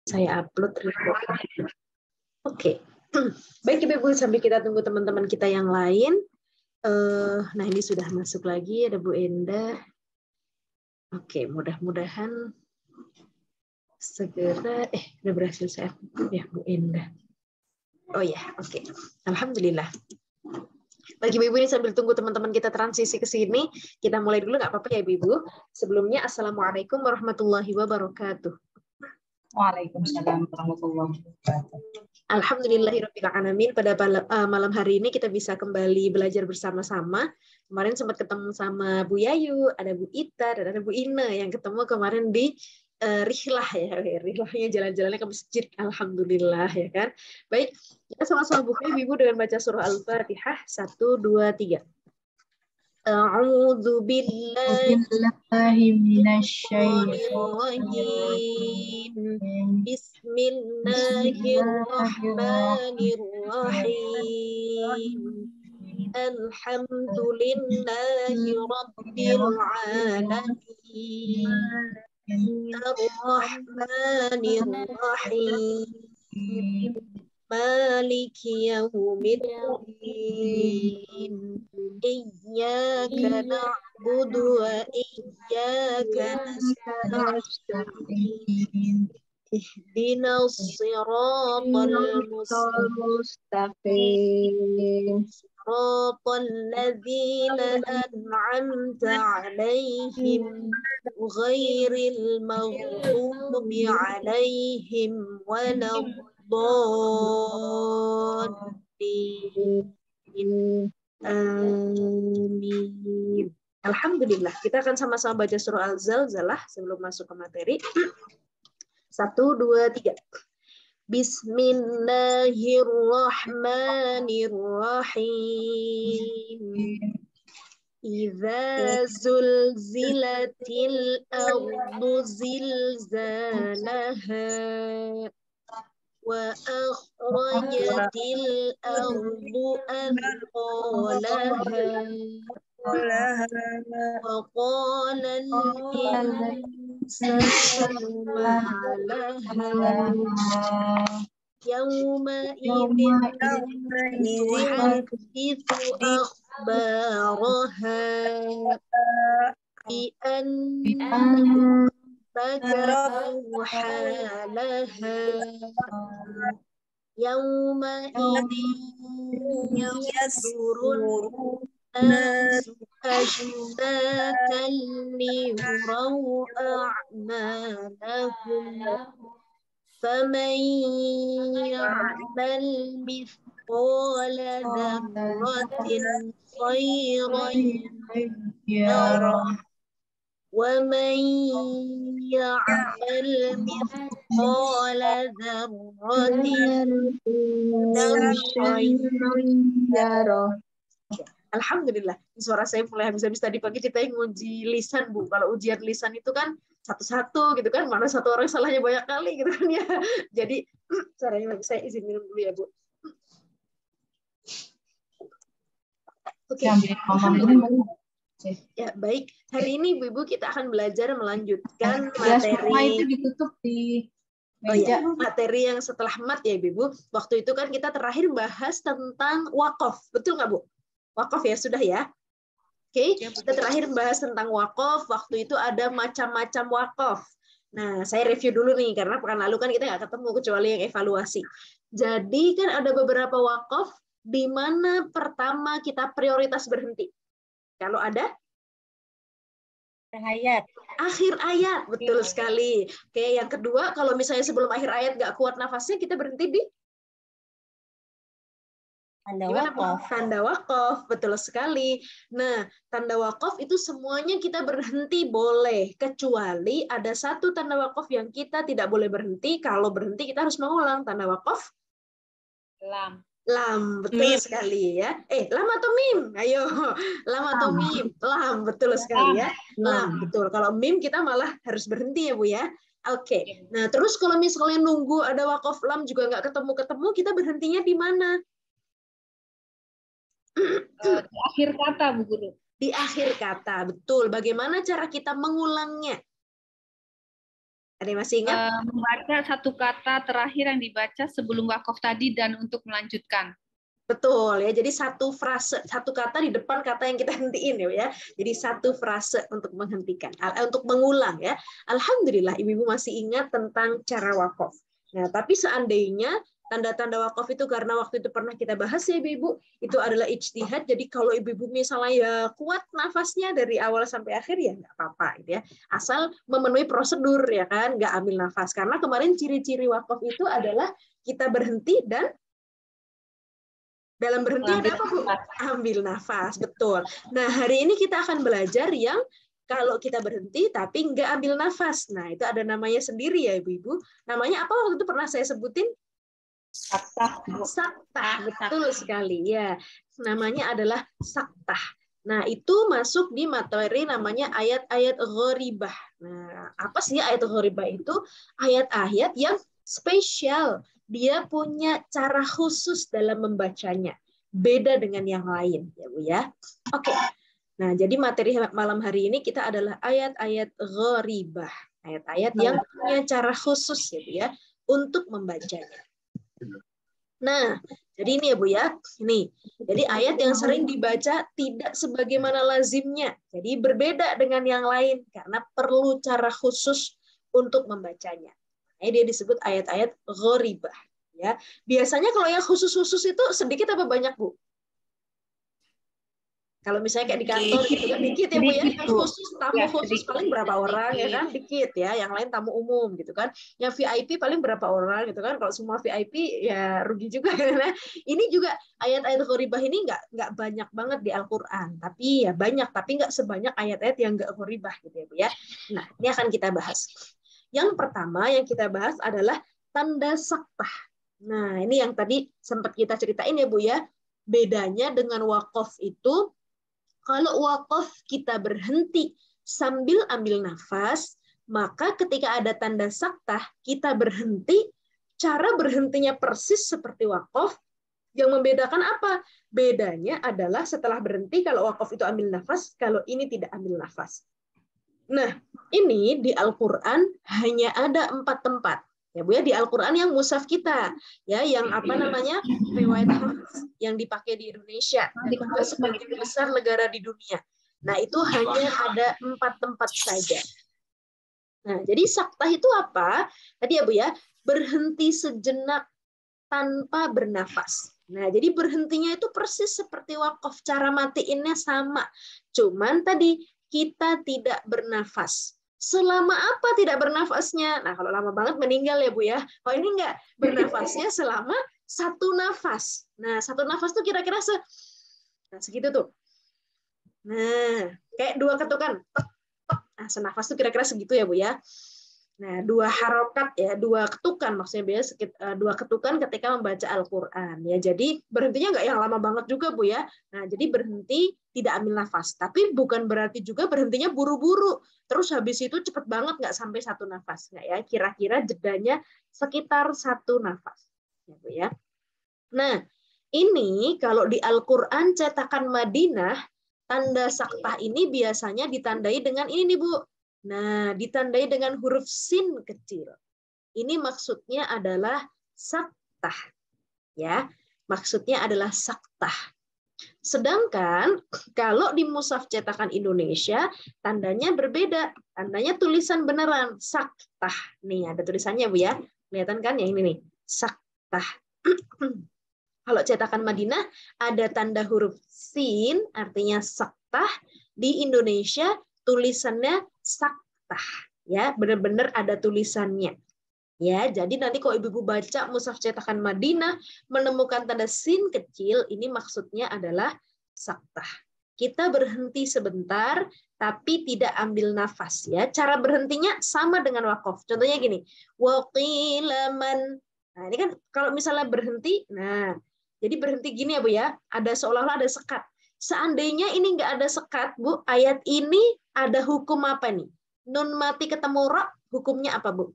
Saya upload recording. Oke. Baik Ibu, sambil kita tunggu teman-teman kita yang lain. Nah ini sudah masuk lagi, ada Bu Endah. Oke, mudah-mudahan segera, udah berhasil saya ya Bu Endah. Oh ya, oke. Alhamdulillah. Bagi Ibu ini sambil tunggu teman-teman kita transisi ke sini, kita mulai dulu nggak apa-apa ya Ibu. Sebelumnya, Assalamualaikum warahmatullahi wabarakatuh. Waalaikumsalam warahmatullahi wabarakatuh. Alhamdulillahirrabbilalamin. Pada malam hari ini kita bisa kembali belajar bersama-sama. Kemarin sempat ketemu sama Bu Yayu, ada Bu Ita, dan ada Bu Ina yang ketemu kemarin di rihlah ya. Rihlahnya jalan-jalannya ke masjid. Alhamdulillah ya kan. Baik, kita sama-sama buka Ibu dengan baca surah Al-Fatihah 1, 2, 3. A'udzu billahi minasyaitonir rajim. Bismillahirrahmanirrahim. Alhamdulillahi rabbil alamin. Ar-Rahmanir Rahim. Maliki yaumiddin. Iyyaka na'budu wa iyyaka nasta'in. Ihdinas siratal mustaqim. Siratal ladzina an'amta 'alaihim ghairil maghdubi 'alaihim waladdallin. Amin. Alhamdulillah. Kita akan sama-sama baca surah Al-Zalzalah sebelum masuk ke materi. 1, 2, 3. Bismillahirrahmanirrahim. Idza zulzilatil ardu zilzalaha wa akhrajatil ardu athqalaha wa qala al-insanu ma laha yawma idzin tuhaddithu akhbaraha bi anna awhalaha yawma idzin yasdurun nasu ashtatan liyuraw a'malahum faman ya'mal mithqala dzarratin khairan yarah ومن يعمل مثقال ذرة شرا يره. Alhamdulillah, suara saya mulai habis-habis. Tadi pagi kita yang uji lisan, Bu. Kalau ujian lisan itu kan satu-satu gitu kan, mana satu orang salahnya banyak kali gitu kan ya. Jadi caranya saya izin minum dulu ya, Bu. Oke. Ya, baik. Hari ini Ibu kita akan belajar melanjutkan materi itu ditutup di meja. Materi yang setelah mat ya Ibu. Waktu itu kan kita terakhir bahas tentang wakaf. Betul nggak Bu? Wakaf ya, sudah ya? Oke, kita terakhir bahas tentang wakaf. Waktu itu ada macam-macam wakaf. Nah, saya review dulu nih, karena pekan lalu kan kita nggak ketemu kecuali yang evaluasi. Jadi kan ada beberapa wakaf di mana pertama kita prioritas berhenti. Kalau ada? Ayat. Akhir ayat, betul sekali. Oke, yang kedua, kalau misalnya sebelum akhir ayat nggak kuat nafasnya, kita berhenti di? Tanda wakaf. Tanda wakaf, betul sekali. Nah, tanda wakaf itu semuanya kita berhenti boleh, kecuali ada satu tanda wakaf yang kita tidak boleh berhenti. Kalau berhenti kita harus mengulang. Tanda wakaf? Lam. Lam, betul sekali ya. Lam atau mim? Ayo, lam atau mim? Lam, betul sekali ya. Lam, betul. Kalau mim kita malah harus berhenti ya Bu ya. Oke. Nah, terus kalau misalnya nunggu ada wakaf lam juga nggak ketemu-ketemu, kita berhentinya di mana? Di akhir kata, Bu Guru. Di akhir kata, betul. Bagaimana cara kita mengulangnya? Ada yang masih ingat? Membaca satu kata terakhir yang dibaca sebelum wakaf tadi dan untuk melanjutkan. Betul ya. Jadi satu frase, satu kata di depan kata yang kita hentiin ya. Jadi satu frase untuk menghentikan, untuk mengulang ya. Alhamdulillah ibu-ibu masih ingat tentang cara wakaf. Nah, tapi seandainya tanda-tanda wakaf itu karena waktu itu pernah kita bahas ya ibu-ibu, itu adalah ijtihad. Jadi kalau ibu-ibu misalnya ya kuat nafasnya dari awal sampai akhir ya nggak apa-apa gitu ya. Asal memenuhi prosedur ya kan, nggak ambil nafas. Karena kemarin ciri-ciri wakaf itu adalah kita berhenti dan dalam berhenti ada apa, Bu? Ambil nafas, betul. Nah, hari ini kita akan belajar yang kalau kita berhenti tapi nggak ambil nafas. Nah, itu ada namanya sendiri ya, Ibu-ibu. Namanya apa waktu itu pernah saya sebutin? Saktah. Saktah, betul sekali ya. Namanya adalah saktah. Nah, itu masuk di materi namanya ayat-ayat gharibah. Nah, apa sih ayat gharibah itu? Ayat-ayat yang spesial. Dia punya cara khusus dalam membacanya. Beda dengan yang lain, ya Bu ya. Oke. Nah, jadi materi malam hari ini kita adalah ayat-ayat gharibah. Ayat-ayat yang punya cara khusus ya Bu ya untuk membacanya. Nah, jadi ini ya Bu ya. Ini. Jadi ayat yang sering dibaca tidak sebagaimana lazimnya. Jadi berbeda dengan yang lain karena perlu cara khusus untuk membacanya. Nah, dia disebut ayat-ayat gharibah ya. Biasanya kalau yang khusus-khusus itu sedikit apa banyak, Bu? Kalau misalnya kayak di kantor gitu kan dikit ya Bu ya. Yang khusus tamu khusus paling berapa orang ya kan? Dikit ya. Yang lain tamu umum gitu kan. Yang VIP paling berapa orang gitu kan. Kalau semua VIP ya rugi juga karena ini juga ayat-ayat gharibah ini nggak banyak banget di Al-Qur'an. Tapi ya banyak, tapi nggak sebanyak ayat-ayat yang nggak gharibah gitu ya Bu ya. Nah, ini akan kita bahas. Yang pertama yang kita bahas adalah tanda saktah. Nah, ini yang tadi sempat kita ceritain ya Bu ya. Bedanya dengan wakaf itu, kalau wakaf kita berhenti sambil ambil nafas, maka ketika ada tanda saktah, kita berhenti, cara berhentinya persis seperti wakaf. Yang membedakan apa? Bedanya adalah setelah berhenti, kalau wakaf itu ambil nafas, kalau ini tidak ambil nafas. Nah, ini di Al-Quran hanya ada 4 tempat. Ya Bu ya, di Al-Quran yang mushaf kita, ya, yang apa namanya riwayat yang dipakai di Indonesia dan juga sebagian besar negara di dunia. Nah, itu hanya ada 4 tempat saja. Nah, jadi saktah itu apa? Tadi ya Bu ya, berhenti sejenak tanpa bernafas. Nah, jadi berhentinya itu persis seperti wakaf, cara matiinnya sama. Cuman tadi kita tidak bernafas. Selama apa tidak bernafasnya? Nah, kalau lama banget meninggal ya Bu ya. Kalau ini enggak, bernafasnya selama 1 nafas. Nah, 1 nafas tuh kira-kira segitu tuh. Nah, kayak 2 ketukan. Nah, senafas tuh kira-kira segitu ya Bu ya. Nah, 2 harokat ya, 2 ketukan maksudnya biasa 2 ketukan ketika membaca Al-Qur'an ya. Jadi berhentinya nggak yang lama banget juga Bu ya. Nah, jadi berhenti tidak ambil nafas. Tapi bukan berarti juga berhentinya buru-buru. Terus habis itu cepet banget nggak sampai 1 nafas nggak ya. Kira-kira jedanya sekitar 1 nafas ya Bu ya. Nah, ini kalau di Al-Qur'an cetakan Madinah, tanda saktah ini biasanya ditandai dengan ini nih Bu. Nah, ditandai dengan huruf sin kecil. Ini maksudnya adalah saktah. Ya, maksudnya adalah saktah. Sedangkan kalau di mushaf cetakan Indonesia, tandanya berbeda. Tandanya tulisan beneran, saktah. Nih, ada tulisannya Bu ya. Kelihatan kan yang ini nih, saktah. Kalau cetakan Madinah ada tanda huruf sin, artinya saktah. Di Indonesia tulisannya saktah, ya, benar-benar ada tulisannya. Ya, jadi nanti kalau ibu-ibu baca mushaf cetakan Madinah menemukan tanda sin kecil, ini maksudnya adalah saktah. Kita berhenti sebentar tapi tidak ambil nafas ya. Cara berhentinya sama dengan wakaf. Contohnya gini, waqilaman. Nah, ini kan kalau misalnya berhenti, nah, jadi berhenti gini ya Bu ya, ada seolah-olah ada sekat. Seandainya ini nggak ada sekat, Bu, ayat ini ada hukum apa nih? Nun mati ketemu ra, hukumnya apa, Bu?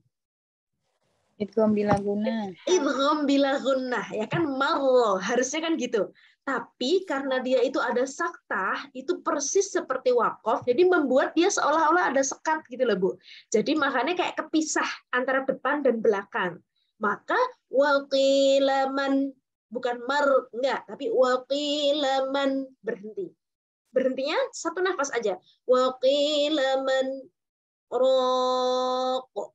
Idgham bila gunnah. Idgham bila gunnah, ya kan marro, harusnya kan gitu. Tapi karena dia itu ada saktah, itu persis seperti wakaf, jadi membuat dia seolah-olah ada sekat gitu loh, Bu. Jadi makanya kayak kepisah antara depan dan belakang. Maka waqilaman, bukan mar, enggak, tapi waqilaman, berhenti. Berhentinya satu nafas aja. Waqilaman roko.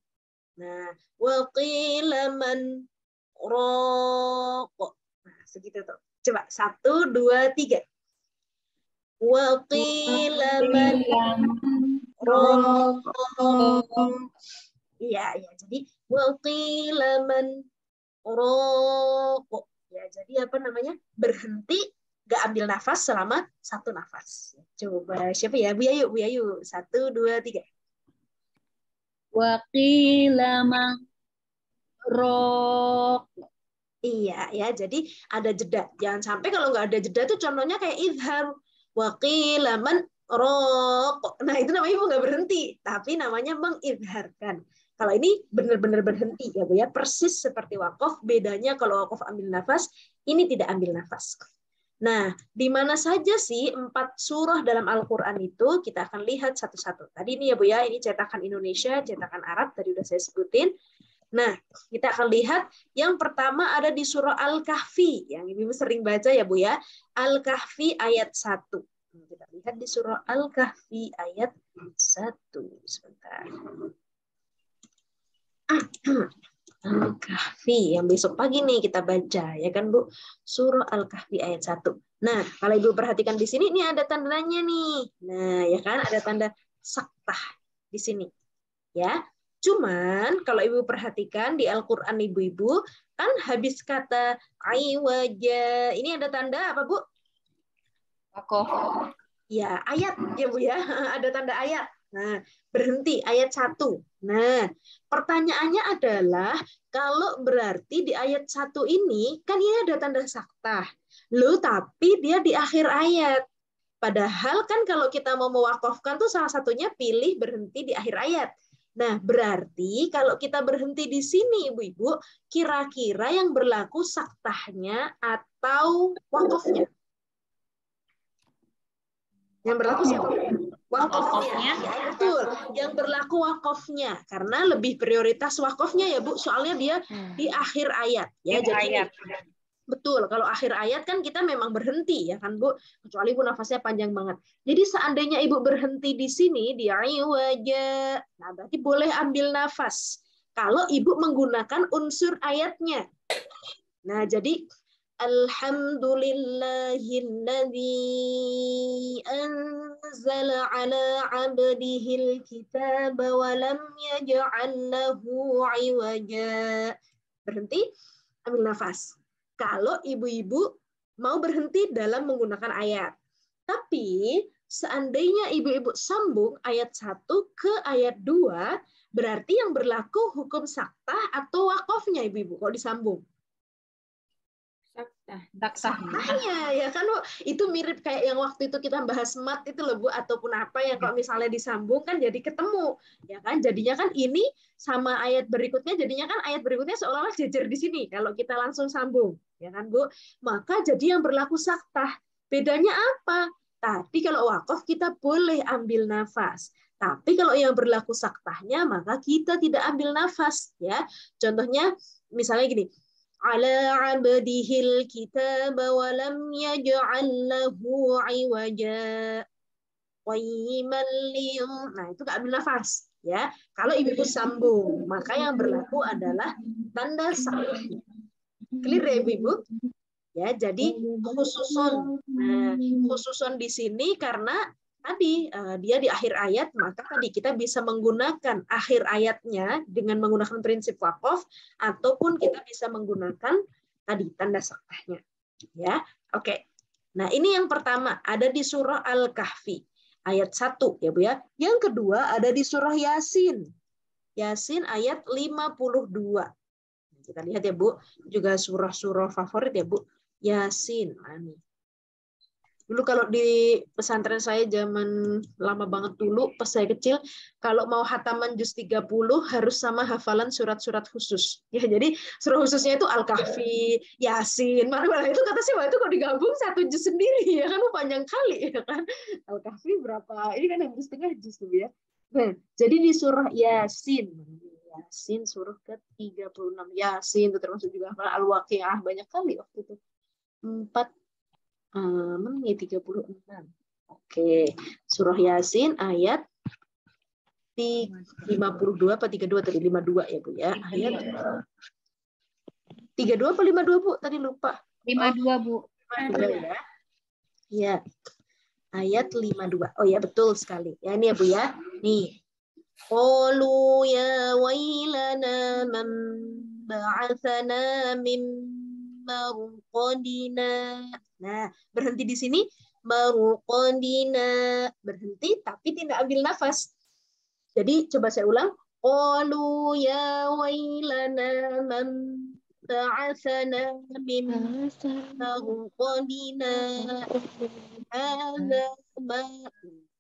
Nah, waqilaman roko. Nah, segitu tuh. Coba 1, 2, 3. Waqilaman roko. Iya, ya. Jadi waqilaman roko. Ya, jadi apa namanya? Berhenti, nggak ambil nafas selama 1 nafas. Coba siapa ya? Bu Yayu, Bu Yayu. 1, 2, 3. Waqilaman roko. Iya, ya. Jadi ada jeda. Jangan sampai kalau nggak ada jeda tuh contohnya kayak izhar. Waqilaman roko. Nah, itu namanya nggak berhenti, tapi namanya mengizharkan. Kalau ini benar-benar berhenti ya Bu ya, persis seperti wakaf. Bedanya kalau wakaf ambil nafas, ini tidak ambil nafas. Nah, di mana saja sih 4 surah dalam Al-Quran itu kita akan lihat satu-satu. Tadi ini ya Bu ya, ini cetakan Indonesia, cetakan Arab, tadi udah saya sebutin. Nah, kita akan lihat yang pertama ada di surah Al-Kahfi, yang Ibu sering baca ya Bu ya, Al-Kahfi ayat 1. Kita lihat di surah Al-Kahfi ayat 1. Sebentar. Al-Kahfi yang besok pagi nih kita baca ya kan Bu, surah Al-Kahfi ayat 1. Nah, kalau Ibu perhatikan di sini ini ada tandanya nih. Nah, ya kan ada tanda saktah di sini. Ya. Cuman kalau Ibu perhatikan di Al-Qur'an Ibu-ibu kan habis kata aiwaja, ini ada tanda apa Bu? Wakaf. Ya, ayat ya Bu ya. Ada tanda ayat. Nah, berhenti ayat 1. Nah, pertanyaannya adalah kalau berarti di ayat 1 ini kan ini ada tanda saktah. Loh, tapi dia di akhir ayat. Padahal kan kalau kita mau mewakafkan tuh salah satunya pilih berhenti di akhir ayat. Nah, berarti kalau kita berhenti di sini Ibu-ibu, kira-kira yang berlaku saktahnya atau wakafnya? Yang berlaku siapa? Wakafnya. Ya, betul. Yang berlaku wakafnya. Karena lebih prioritas wakafnya ya Bu. Soalnya dia di akhir ayat. Ya, jadi ayat. betul. Kalau akhir ayat kan kita memang berhenti ya kan Bu. Kecuali Bu nafasnya panjang banget. Jadi seandainya Ibu berhenti di sini di wajah. Nah, berarti boleh ambil nafas. Kalau Ibu menggunakan unsur ayatnya. Nah, jadi Alhamdulillahilladzi anzala ala 'abdihil kitaba wa lam yaj'al lahu 'iwaja. Berhenti, ambil nafas. Kalau ibu-ibu mau berhenti dalam menggunakan ayat. Tapi seandainya ibu-ibu sambung ayat 1 ke ayat 2, berarti yang berlaku hukum saktah atau wakafnya ibu-ibu kalau disambung. Saktahnya ya kan Bu, itu mirip kayak yang waktu itu kita bahas mat itu loh Bu, ataupun apa yang kalau misalnya disambung kan jadi ketemu ya kan, jadinya kan ini sama ayat berikutnya, jadinya kan ayat berikutnya seolah-olah jejer di sini kalau kita langsung sambung ya kan Bu, maka jadi yang berlaku saktah. Bedanya apa? Tadi kalau wakaf kita boleh ambil nafas, tapi kalau yang berlaku saktahnya maka kita tidak ambil nafas ya. Contohnya misalnya gini, ala 'abdihil kitaba wa lam yaj'al lahu 'iwaja qayyiman liyum. Nah, itu enggak ambil nafas ya. Kalau ibu sambung, maka yang berlaku adalah tanda saktahnya. Clear ya ibu-ibu? Ya, jadi khususon. Nah, khususon di sini karena tadi dia di akhir ayat, maka tadi kita bisa menggunakan akhir ayatnya dengan menggunakan prinsip wakaf, ataupun kita bisa menggunakan tadi tanda saktahnya. Ya, oke. Nah, ini yang pertama ada di surah Al-Kahfi ayat 1 ya Bu ya. Yang kedua ada di surah Yasin. Yasin ayat 52. Kita lihat ya Bu, juga surah-surah favorit ya Bu. Yasin. Nah, Dulu kalau di pesantren saya zaman lama banget dulu, pas saya kecil, kalau mau hataman juz 30 harus sama hafalan surat-surat khusus. Ya, jadi surah khususnya itu Al-Kahfi, Yasin, mana itu kata sih, wah itu kalau digabung satu juz sendiri ya kan, panjang kali ya kan. Al-Kahfi berapa? Ini kan hampir setengah juz tuh ya. Nah, jadi di surah Yasin, Yasin surah ke-36, Yasin itu termasuk juga hafalan Al-Waqiah, banyak kali waktu itu. 36. Oke, surah Yasin ayat 52 apa 32 tadi 52 ya Bu ya. Ayat 32 apa 52 Bu? Tadi lupa. 52 Bu. 52 ya. Ya. Ayat 52. Oh ya betul sekali. Ya ini ya Bu ya. Nih. Qalu ya wailana man ba'atsana min marqadina. Nah, berhenti di sini marqadina, berhenti tapi tidak ambil nafas. Jadi coba saya ulang. Qalu ya wailana man ba'atsana min marqadina.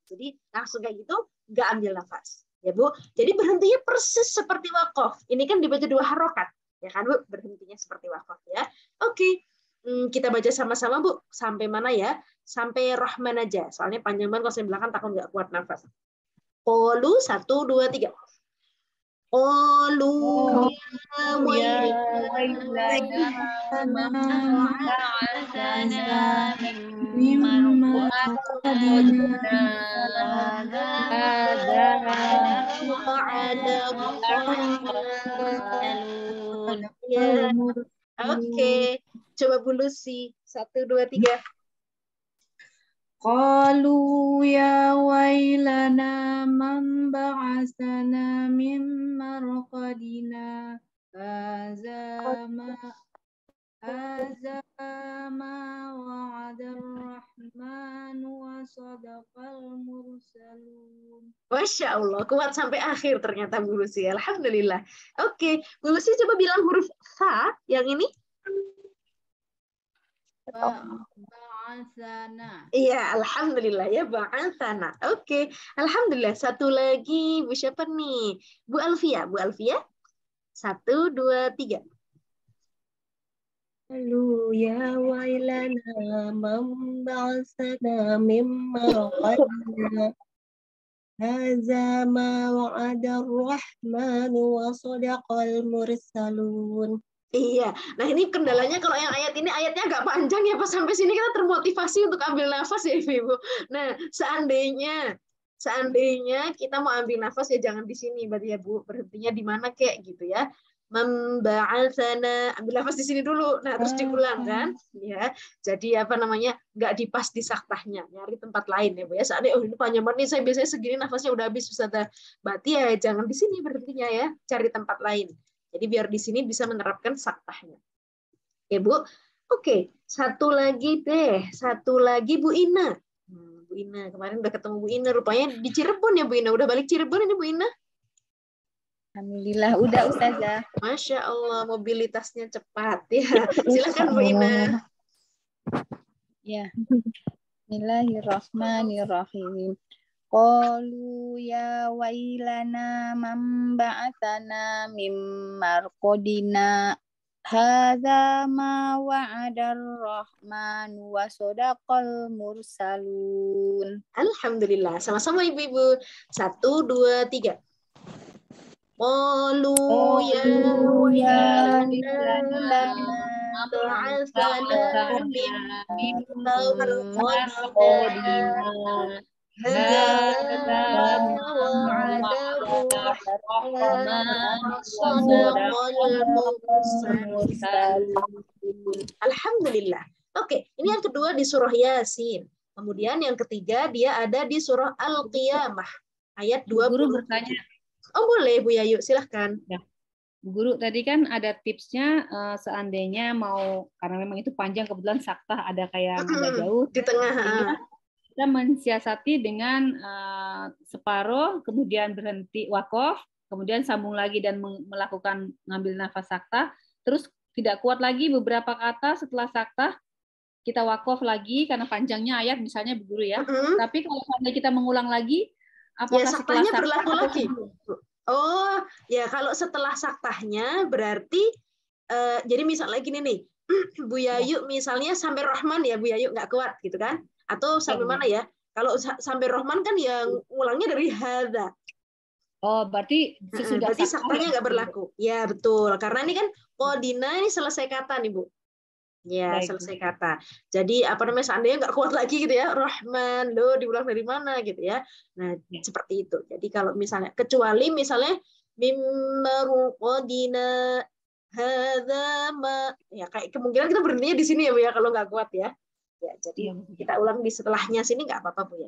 Jadi langsung kayak gitu, nggak ambil nafas. Ya Bu, jadi berhentinya persis seperti wakaf. Ini kan dibaca 2 harokat, ya kan Bu? Berhentinya seperti wakaf ya. Oke, kita baca sama-sama Bu. Sampai mana ya? Sampai Rahman aja. Soalnya panjang banget kalau saya belakang takut nggak kuat nafas. Qalu 1, 2, 3. Qalu ya wailana man ba'atsana min marqadina. Oke, coba Bu Lucy. 1, 2, 3. Qalu ya wailana man ba'atsana min marqadina hadza ma wa'ada ar-rahman wa sadaqal mursalun. Masya Allah, kuat sampai akhir ternyata Bu Lucy. Alhamdulillah. Oke, Bu Lucy coba bilang huruf sa yang ini. Ba'atsana. Iya, alhamdulillah ya ba'atsana. Oke, alhamdulillah. Satu lagi, Bu siapa nih? Bu Alfia. Bu Alfia. 1, 2, 3. Qalu ya wailana man ba'atsana min marqadina hadza ma wa'ada ar-rahman wa sadaqal mursalun. Iya, nah ini kendalanya kalau yang ayat ini ayatnya agak panjang ya, pas sampai sini kita termotivasi untuk ambil nafas ya Ibu. Nah, seandainya kita mau ambil nafas ya jangan di sini berarti ya Bu, berhentinya di mana kayak gitu ya. Memba'atsana, ambil nafas di sini dulu, nah terus diulang kan, ya. Jadi apa namanya, nggak dipas di saktahnya, nyari tempat lain ya Bu ya. Seandainya oh ini panjang banget nih, saya biasanya segini nafasnya udah habis Ustazah. Berarti ya jangan di sini berhentinya ya, cari tempat lain. Jadi biar di sini bisa menerapkan saktahnya. Ya Bu. Oke, satu lagi deh. Satu lagi Bu Ina. Bu Ina, kemarin udah ketemu Bu Ina. Rupanya di Cirebon ya Bu Ina. Udah balik Cirebon ini Bu Ina? Alhamdulillah, udah Ustazah. Masya Allah, mobilitasnya cepat. Ya, silakan Bu Ina. Ya. Bismillahirrahmanirrahim. Qalu ya wailana man ba'atsana min marqadina hadza ma wa'ada ar-rahman wa sadaqal mursalun. Alhamdulillah. Sama-sama Ibu-ibu. 1, 2, 3. Qalu ya wailana ba'atsana min marqadina Alhamdulillah. Oke, ini yang kedua di surah Yasin. Kemudian yang ketiga dia ada di surah Al-Qiyamah ayat 20. Guru bertanya. Oh boleh Bu Yayu, silahkan. Ya. Guru tadi kan ada tipsnya seandainya mau, karena memang itu panjang kebetulan saktah ada kayak agak jauh di tengah. Kita mensiasati dengan separuh, kemudian berhenti wakaf, kemudian sambung lagi dan melakukan ngambil nafas saktah, terus tidak kuat lagi beberapa kata setelah saktah, kita wakaf lagi karena panjangnya ayat misalnya Bu Guru ya. Tapi kalau seandainya kita mengulang lagi, apakah setelah saktahnya berlaku lagi? Oh, ya kalau setelah saktahnya berarti jadi misalnya gini nih, Bu Yayu misalnya sampai Rahman ya Bu Yayu nggak kuat gitu kan? Atau sampai mana ya? Kalau sampai Rahman kan yang ulangnya dari hadza. Oh, berarti sesudah berarti saktahnya nggak berlaku. Ya betul, karena ini kan qadina ini selesai kata nih Bu. Ya, baik, selesai kata. Jadi apa namanya seandainya nggak kuat lagi gitu ya, Rahman, lo diulang dari mana gitu ya. Nah, seperti itu. Jadi kalau misalnya kecuali misalnya mimmaruqadina hadza ma ya kayak kemungkinan kita berhentinya di sini ya Bu ya kalau nggak kuat ya. Ya, jadi kita ulang di setelahnya sini nggak apa-apa Bu ya.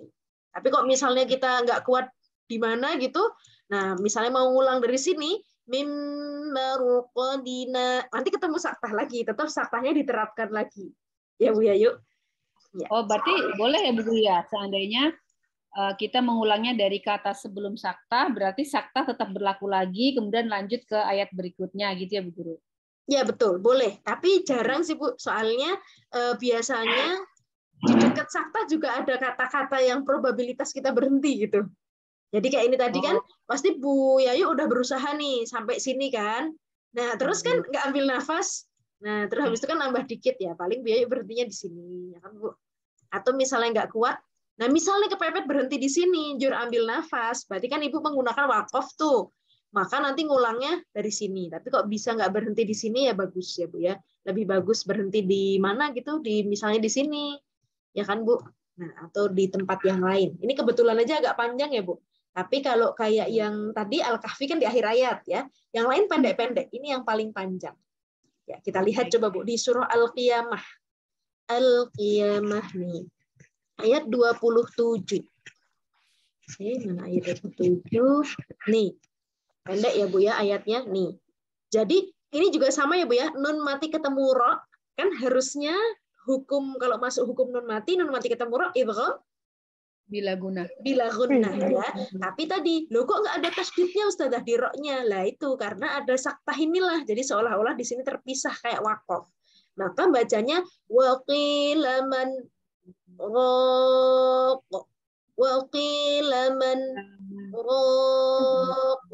Tapi kok misalnya kita nggak kuat di mana gitu, nah misalnya mau ngulang dari sini mimmaruqadina nanti ketemu saktah lagi, tetap saktahnya diterapkan lagi ya Bu ya yuk ya. Oh berarti boleh ya Bu Guru ya, seandainya kita mengulangnya dari kata sebelum saktah, berarti saktah tetap berlaku lagi kemudian lanjut ke ayat berikutnya gitu ya Bu Guru. Ya betul, boleh, tapi jarang sih Bu, soalnya biasanya di dekat saktah juga ada kata-kata yang probabilitas kita berhenti gitu. Jadi kayak ini tadi kan pasti Bu Yayu udah berusaha nih sampai sini kan. Nah terus kan nggak ambil nafas. Nah terus habis itu kan nambah dikit ya. Paling Bu Yayu berhentinya di sini ya kan Bu. Atau misalnya nggak kuat. Nah misalnya kepepet berhenti di sini, jur ambil nafas. Berarti kan Ibu menggunakan wakaf tuh. Maka nanti ngulangnya dari sini. Tapi kok bisa nggak berhenti di sini ya bagus ya Bu ya. Lebih bagus berhenti di mana gitu. Di misalnya di sini ya kan Bu. Nah atau di tempat yang lain. Ini kebetulan aja agak panjang ya Bu. Tapi kalau kayak yang tadi Al-Kahfi kan di akhir ayat ya, yang lain pendek-pendek. Ini yang paling panjang. Ya, kita lihat coba Bu di surah Al-Qiyamah. Al-Qiyamah nih. Ayat 27. Mana ayat 27? Nih. Pendek ya Bu ya ayatnya nih. Jadi ini juga sama ya Bu ya, nun mati ketemu ro, kan harusnya hukum kalau masuk hukum nun mati ketemu ro idgham bila guna ya. Tapi tadi lo kok nggak ada tasdidnya Ustazah di roknya. Lah itu karena ada saktah inilah. Jadi seolah-olah di sini terpisah kayak wakaf. Maka bacanya waqilaman raq waqilaman raq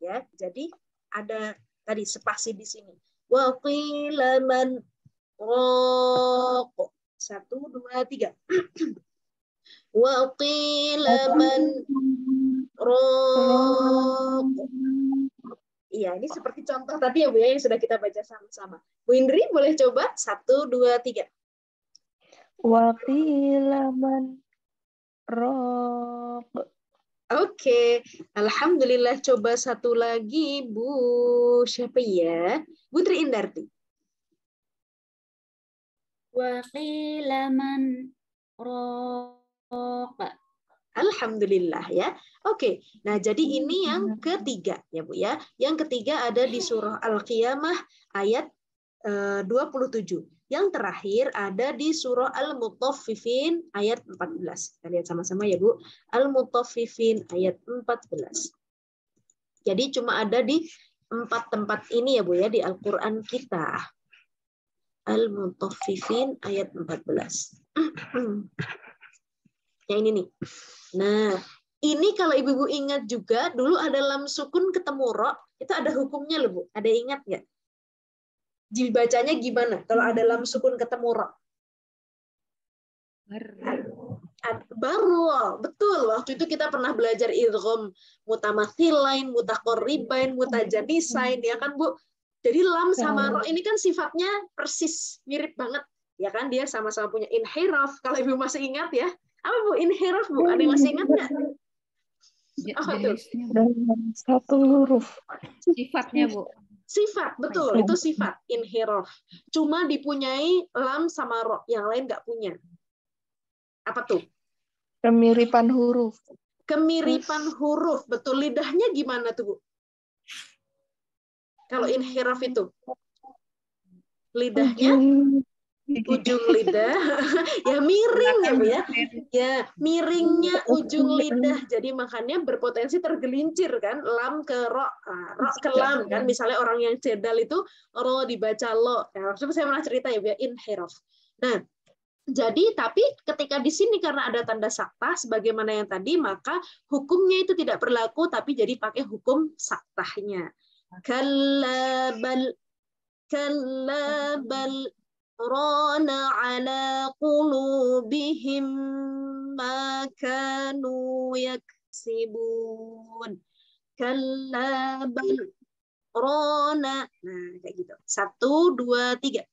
ya. Jadi ada tadi spasi di sini. Waqilaman raq 1 2 3. Wa qila man raq. Iya, ini seperti contoh tadi ya Bu ya yang sudah kita baca sama-sama. Bu Indri boleh coba 1 2 3. Wa qila man raq. Oke, alhamdulillah. Coba satu lagi Bu siapa ya? Bu Tri Indarti. Wa qila man raq. Alhamdulillah ya. Oke. Nah, jadi ini yang ketiga ya Bu ya. Yang ketiga ada di surah Al-Qiyamah ayat 27. Yang terakhir ada di surah Al-Mutaffifin ayat 14. Kita lihat sama-sama ya Bu. Al-Mutaffifin ayat 14. Jadi cuma ada di 4 tempat ini ya Bu ya di Al-Qur'an kita. Al-Mutaffifin ayat 14. Yang ini nih. Nah, ini kalau ibu-ibu ingat juga, dulu ada lam sukun ketemu ro, itu ada hukumnya loh Bu. Ada ingat nggak? Dibacanya gimana kalau ada lam sukun ketemu ro? Baru, betul. Waktu itu kita pernah belajar idgham mutamathilain, mutaqarribain, mutajanisain, ya kan Bu? Jadi lam sama ro ini kan sifatnya persis, mirip banget. Ya kan, dia sama-sama punya inhiraf. Kalau ibu masih ingat ya. Apa Bu inhiraf Bu? Ada yang masih ingat nggak? Satu huruf. Sifatnya Bu. Sifat, betul. Itu sifat inhiraf. Cuma dipunyai lam sama ro, yang lain nggak punya. Apa tuh? Kemiripan huruf. Kemiripan huruf, betul. Lidahnya gimana tuh Bu? Kalau inhiraf itu, lidahnya ujung lidah ya miring ya Bu ya. Ya, miringnya ujung lidah. Jadi makanya berpotensi tergelincir kan, lam ke ro, ro ke lam kan. Misalnya orang yang cedal itu ro dibaca lo. Nah, saya pernah cerita ya Bu ya, inhiraf. Nah, Jadi, tapi ketika di sini karena ada tanda sakta sebagaimana yang tadi, maka hukumnya itu tidak berlaku, tapi jadi pakai hukum saktahnya. Kalla bal rana ala qulubihim ma kanu yaksibun. Kalla bal rana. Nah, kayak gitu. 1, 2, 3.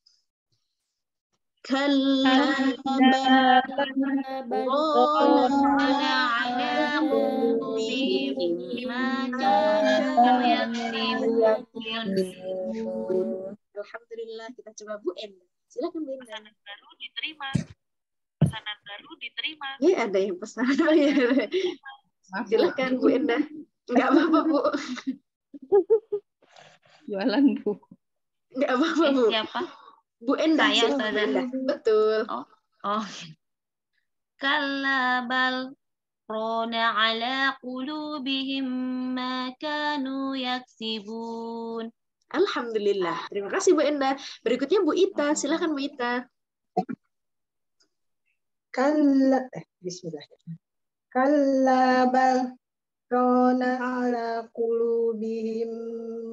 Kalla bal rana ala qulubihim ma kanu yaksibun. Alhamdulillah, kita coba Bu Enda. Silakan Bu Enda. Pesanan baru diterima. Pesanan baru diterima. Ada yang pesan. Silakan Bu Enda. Enggak apa-apa, Bu. Jualan, Bu. Enggak apa-apa, Bu. Siapa? Bu Enda. Saya, Bu Ustazah. Enda. Betul. Oh. Kalla bal rana ala qulubihim ma kanu yaksibun. Alhamdulillah. Terima kasih Bu Enda. Berikutnya Bu Ita. Silakan Bu Ita. Bismillah. Kalla bal rana ala qulubihim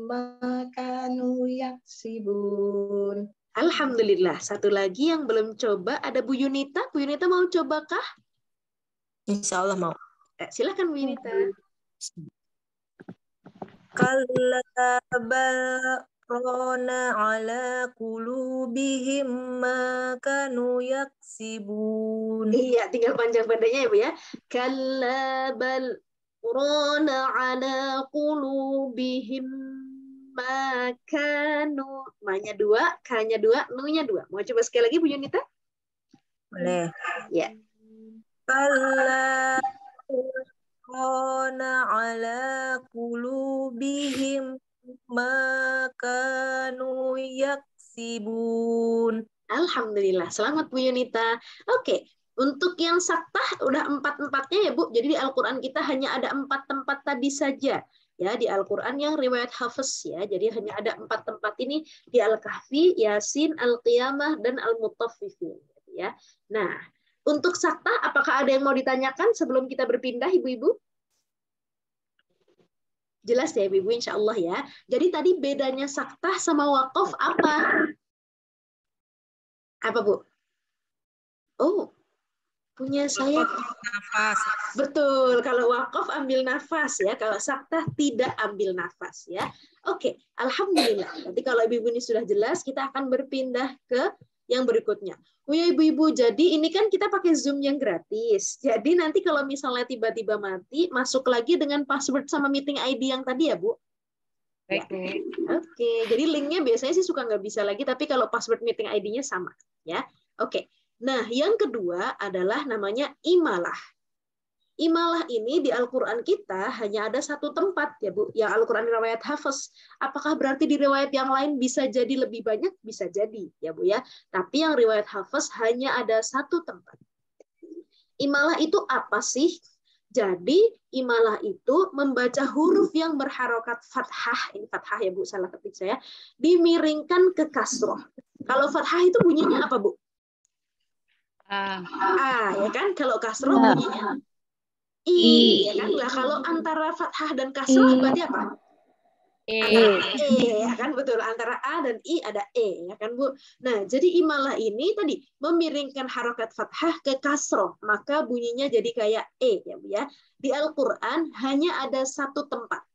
ma kanu yaksibun. Alhamdulillah. Satu lagi yang belum coba ada Bu Yunita. Bu Yunita mau coba kah? Insya Allah mau. Silakan Bu Yunita. Kalla bal rana ala qulubihim ma kanu yaksibun. Iya, tinggal panjang badannya ya Bu ya. Kalla bal rana ala qulubihim ma kanu. Ma-nya 2, K-nya 2, Nu-nya 2. Mau coba sekali lagi Bu Yunita? Boleh. Ya. Kalla rana ala qulubihim ma kanu yaksibun. Alhamdulillah. Selamat Bu Yunita. Oke. Untuk yang saktah udah 4-4-nya ya Bu. Jadi di Al-Quran kita hanya ada 4 tempat tadi saja. Ya, di Al-Quran yang riwayat Hafiz ya. Jadi hanya ada 4 tempat ini di Al-Kahfi, Yasin, Al-Qiyamah, dan Al-Mutaffifin. Ya. Nah, untuk saktah apakah ada yang mau ditanyakan sebelum kita berpindah Ibu-Ibu? Jelas ya Ibu-Ibu insya Allah ya. Jadi tadi bedanya saktah sama wakaf apa? Apa Bu? Oh, punya saya. Nafas. Betul, kalau wakaf ambil nafas ya, kalau saktah tidak ambil nafas ya. Oke, Alhamdulillah. Nanti kalau Ibu-Ibu ini sudah jelas, kita akan berpindah ke yang berikutnya. Oh ya Ibu-Ibu, jadi ini kan kita pakai Zoom yang gratis. Jadi nanti kalau misalnya tiba-tiba mati, masuk lagi dengan password sama meeting ID yang tadi ya Bu? Baik, Bu. Oke, jadi linknya biasanya sih suka nggak bisa lagi, tapi kalau password meeting ID-nya sama. Ya, oke. Nah, yang kedua adalah namanya imalah. Imalah ini di Al-Quran kita hanya ada 1 tempat ya Bu, yang Al-Quran riwayat Hafiz. Apakah berarti di riwayat yang lain bisa jadi lebih banyak? Bisa jadi ya Bu ya. Tapi yang riwayat Hafiz hanya ada 1 tempat. Imalah itu apa sih? Jadi imalah itu membaca huruf yang berharokat fathah, ini fathah ya Bu, salah ketik saya, dimiringkan ke kasroh. Kalau fathah itu bunyinya apa Bu? Ya kan? Kalau kasroh bunyinya I, ya kan? Nah, kalau antara fathah dan kasrah berarti apa? Ya kan, betul. Antara A dan I ada E, ya kan Bu? Nah, jadi imalah ini tadi memiringkan harokat fathah ke kasroh, maka bunyinya jadi kayak E, ya Bu ya. Di Al-Quran hanya ada 1 tempat.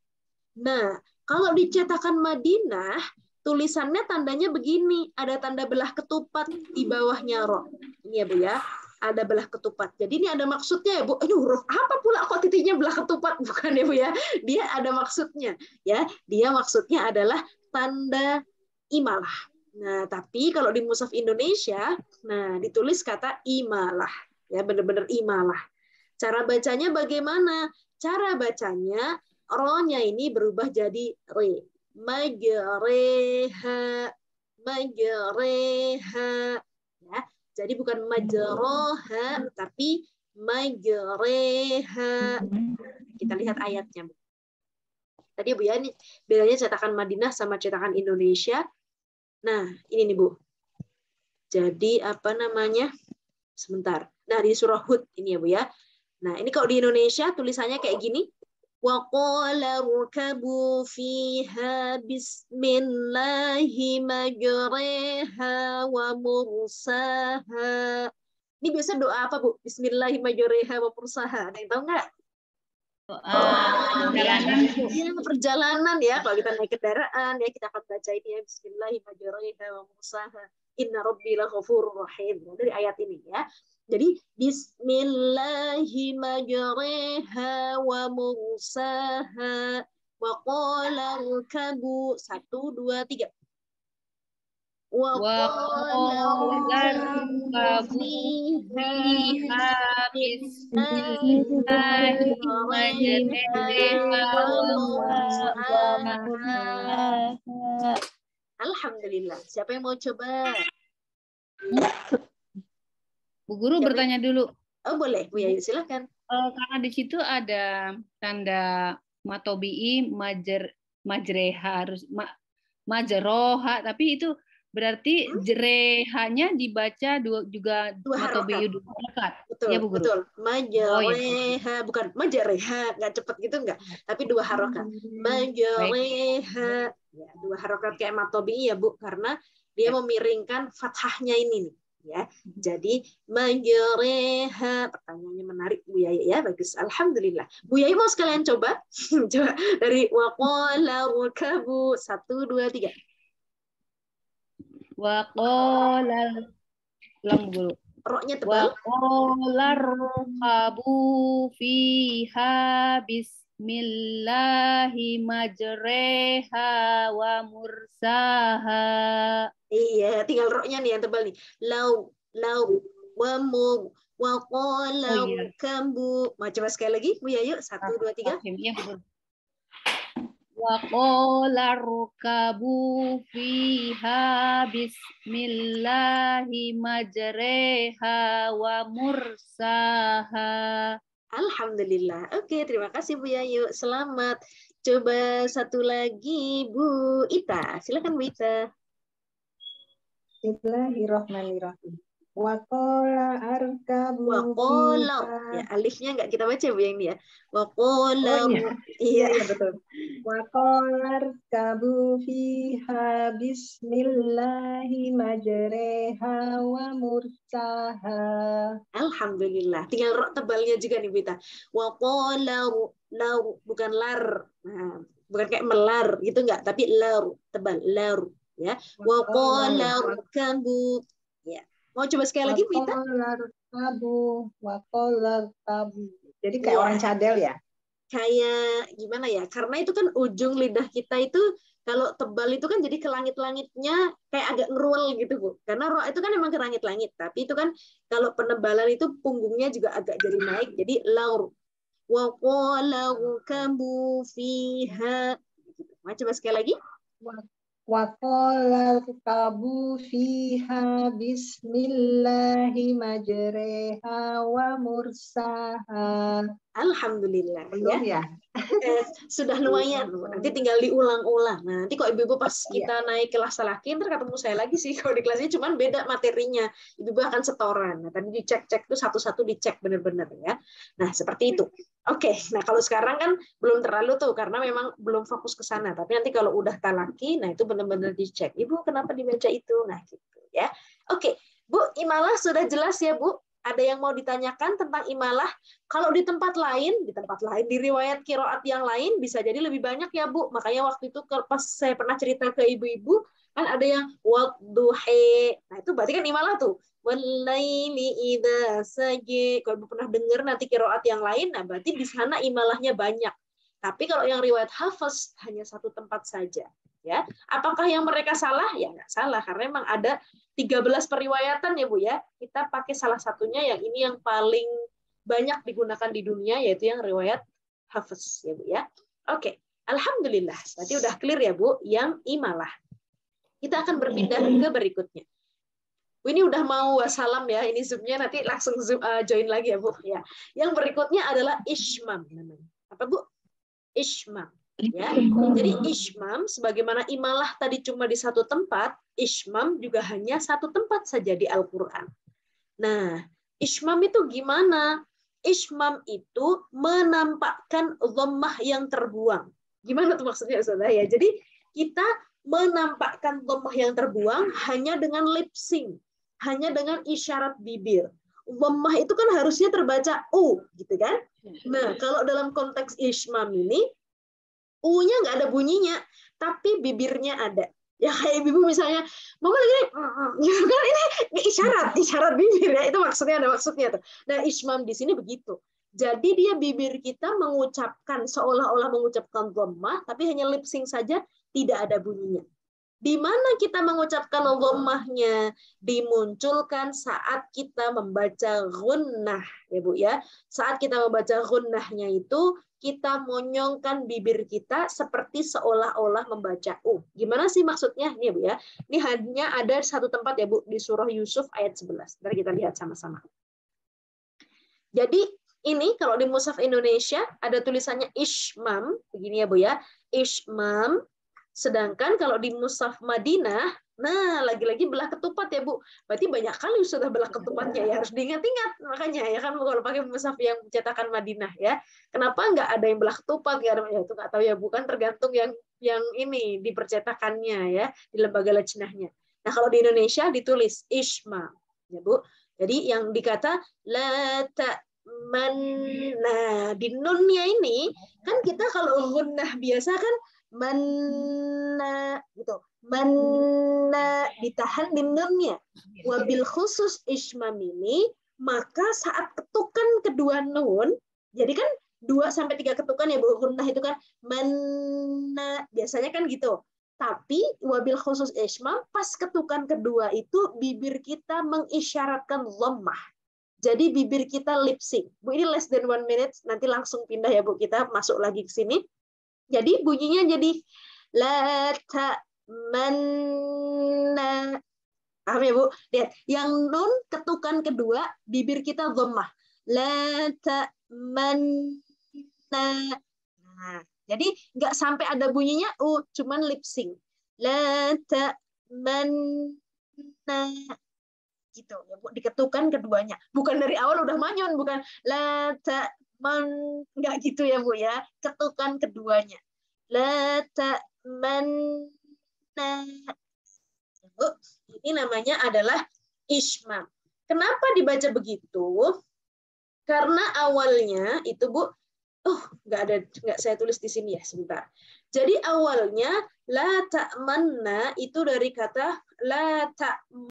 Nah, kalau di cetakan Madinah, tulisannya tandanya begini, ada tanda belah ketupat di bawahnya ro. Ini ya Bu ya. Ada belah ketupat. Jadi ini ada maksudnya ya Bu. Aduh, huruf apa pula kok titiknya belah ketupat? Bukan ya Bu ya. Dia ada maksudnya. Ya, dia maksudnya adalah tanda imalah. Nah, tapi kalau di Mushaf Indonesia, nah ditulis kata imalah. Ya, benar-benar imalah. Cara bacanya bagaimana? Cara bacanya, ro-nya ini berubah jadi re. Majreha. Majreha. Ya. Jadi bukan majroha, tapi majreha. Kita lihat ayatnya. Tadi Bu ya, ini bedanya cetakan Madinah sama cetakan Indonesia. Nah, ini nih Bu. Jadi apa namanya? Sebentar. Nah, di surah Hud ini ya, Bu ya. Nah, ini kalau di Indonesia tulisannya kayak gini. Wa qala rukabu fiha bismillahi majriha wa mursaha. Ini biasa doa apa, Bu? Bismillahi majriha wa mursaha. Ada yang tahu nggak? Perjalanan. Ya, perjalanan ya. Kalau kita naik kendaraan ya kita akan baca ini ya. Bismillahi majriha wa mursaha. Inna rabbi laghafurur rahim. Dari ayat ini ya. Jadi bismillahi majriha wa mursaha wa qala rkabu 1 2 3. Wa qala rkabu fiha bismillahi majriha wa mursaha. Alhamdulillah. Siapa yang mau coba? Bu Guru bertanya dulu. Oh boleh, Bu Yayu silakan. Karena di situ ada tanda matobi'i majreha harus majroha, tapi itu berarti jerehanya dibaca juga matobi'i 2 harakat. Betul, ya, Bu Guru? Betul. Majreha, bukan majreha, nggak cepat gitu nggak, tapi 2 harokat. Majreha, ya, 2 harokat kayak matobi'i ya Bu, karena dia memiringkan fathahnya ini nih. Ya, jadi majreha, pertanyaannya menarik Bu Yayu ya, bagus, alhamdulillah. Bu Yayu mau sekalian coba, coba dari waqala rukabu 1 2 3. Waqala, ulang Bu Guru. Roknya tebal. Waqala rukabu fiha bismillahi majreha wa mursaha. Iya, tinggal roknya nih yang tebal nih. Lau, wa mu, wa qala rukabu. Mau coba sekali lagi, Bu Yayu? 1 2 3. Iya, betul. Wa qala rukabu fiha bismillahi majreha wa mursaha. Alhamdulillah. Oke, terima kasih Bu Yayu. Selamat. Coba satu lagi Bu Ita. Silakan Bu Ita. Bismillahirrahmanirrahim. Waqala arkabu. Waqala. Ya, alifnya nggak kita baca Bu yang ini ya. Waqala. Iya, betul. Waqala arkabu fiha bismillahi majreha wa mursaha. Alhamdulillah. Tinggal rok tebalnya juga nih Bu Ita. Waqala lau, bukan lar. Nah, bukan kayak melar gitu nggak, tapi lar, tebal, lar. Ya, waqala rukabu. Ya, mau coba sekali lagi Bu Ita? Waqala rukabu. Jadi kayak orang cadel ya? Kayak gimana ya? Karena itu kan ujung lidah kita itu kalau tebal itu kan jadi ke langit-langitnya kayak agak ngeruel gitu Bu. Karena roh itu kan memang ke langit-langit, tapi itu kan kalau penebalan itu punggungnya juga agak jadi naik. Jadi laur. Waqala rukabu fiha. Mau coba sekali lagi? Waqala rukabu fiha bismillahi majreha wa mursaha. Alhamdulillah. Belum ya? Sudah lumayan. Nanti tinggal diulang-ulang. Nah, nanti kalau ibu-ibu pas kita naik kelas laki, ntar ketemu saya lagi sih kalau di kelasnya, cuman beda materinya. Ibu-ibu akan setoran. Nah, tadi dicek-cek tuh satu-satu dicek benar-benar ya. Nah, seperti itu. Oke, nah kalau sekarang kan belum terlalu tuh karena memang belum fokus ke sana. Tapi nanti kalau udah talaki, nah itu benar-benar dicek. Ibu kenapa dibaca itu? Nah, gitu ya. Oke, Bu, imalah sudah jelas ya, Bu? Ada yang mau ditanyakan tentang imalah? Kalau di tempat lain, di riwayat qiraat yang lain bisa jadi lebih banyak ya Bu. Makanya waktu itu pas saya pernah cerita ke ibu-ibu, kan ada yang wadduhe. Nah itu berarti kan imalah tuh. Walaili idza saje. Kalau Ibu pernah dengar nanti qiraat yang lain, nah berarti di sana imalahnya banyak. Tapi kalau yang riwayat Hafs hanya satu tempat saja. Ya, apakah yang mereka salah? Ya nggak salah karena memang ada 13 periwayatan ya Bu ya. Kita pakai salah satunya yang ini yang paling banyak digunakan di dunia yaitu yang riwayat Hafs ya Bu ya. Oke, alhamdulillah. Berarti udah clear ya Bu yang imalah. Kita akan berpindah ke berikutnya. Bu, ini udah mau wassalam ya. Ini Zoom-nya nanti langsung join lagi ya Bu ya. Yang berikutnya adalah ishmam namanya. Apa Bu? Ishmam. Ya, jadi ishmam sebagaimana imalah tadi cuma di satu tempat, ishmam juga hanya satu tempat saja di Al-Qur'an. Nah, Ishmam itu gimana? Ishmam itu menampakkan dhammah yang terbuang. Gimana tuh maksudnya Ustazah ya? Jadi kita menampakkan dhammah yang terbuang hanya dengan lip sync, hanya dengan isyarat bibir. Dhammah itu kan harusnya terbaca u, gitu kan? Nah, kalau dalam konteks ishmam ini u-nya nggak ada bunyinya, tapi bibirnya ada. Ya kayak ibu misalnya, mama lagi gitu kan, ini isyarat bibir ya, itu maksudnya ada maksudnya tuh. Nah, ishmam di sini begitu. Jadi dia bibir kita mengucapkan seolah-olah mengucapkan dhammah, tapi hanya lip sync saja, tidak ada bunyinya. Di mana kita mengucapkan dhammahnya? Dimunculkan saat kita membaca gunnah, ya Bu ya. Saat kita membaca gunnahnya itu kita monyongkan bibir kita seperti seolah-olah membaca u. Gimana sih maksudnya? Nih Bu ya. Ini hanya ada satu tempat ya Bu, di surah Yusuf ayat 11. Mari kita lihat sama-sama. Jadi ini kalau di mushaf Indonesia ada tulisannya ishmam, begini ya Bu ya. Ishmam. Sedangkan kalau di mushaf Madinah, nah lagi-lagi belah ketupat ya Bu. Berarti banyak kali sudah belah ketupatnya ya, harus diingat-ingat makanya ya kan kalau pakai mushaf yang cetakan Madinah ya. Kenapa nggak ada yang belah ketupat ya? Ya itu nggak tahu ya, bukan tergantung yang ini di percetakannya ya, di lembaga lajnahnya. Nah kalau di Indonesia ditulis ishma ya Bu. Jadi yang dikata la ta'man, nah di nunnya ini kan kita kalau gunnah biasa kan manna gitu, manna ditahan di nunnya. Wabil khusus ishmam ini, maka saat ketukan kedua nun, jadi kan 2-3 ketukan ya Bu, gunnah itu kan manna biasanya kan gitu. Tapi wabil khusus ishmam pas ketukan kedua itu bibir kita mengisyaratkan dhammah. Jadi bibir kita lip sync. Bu ini less than 1 minute, nanti langsung pindah ya Bu, kita masuk lagi ke sini. Jadi bunyinya jadi la ta'manna. Paham ya Bu? Lihat, yang nun ketukan kedua bibir kita dhammah. La ta'manna. Nah, jadi nggak sampai ada bunyinya cuman lip sync. La ta'manna. Gitu ya Bu, diketukan keduanya. Bukan dari awal udah manyun, bukan la enggak gitu ya Bu ya, ketukan keduanya. La ta'manna. Bu, ini namanya adalah ishmam. Kenapa dibaca begitu? Karena awalnya itu Bu, nggak saya tulis di sini ya, sebentar. Jadi awalnya la ta'manna itu dari kata la ta'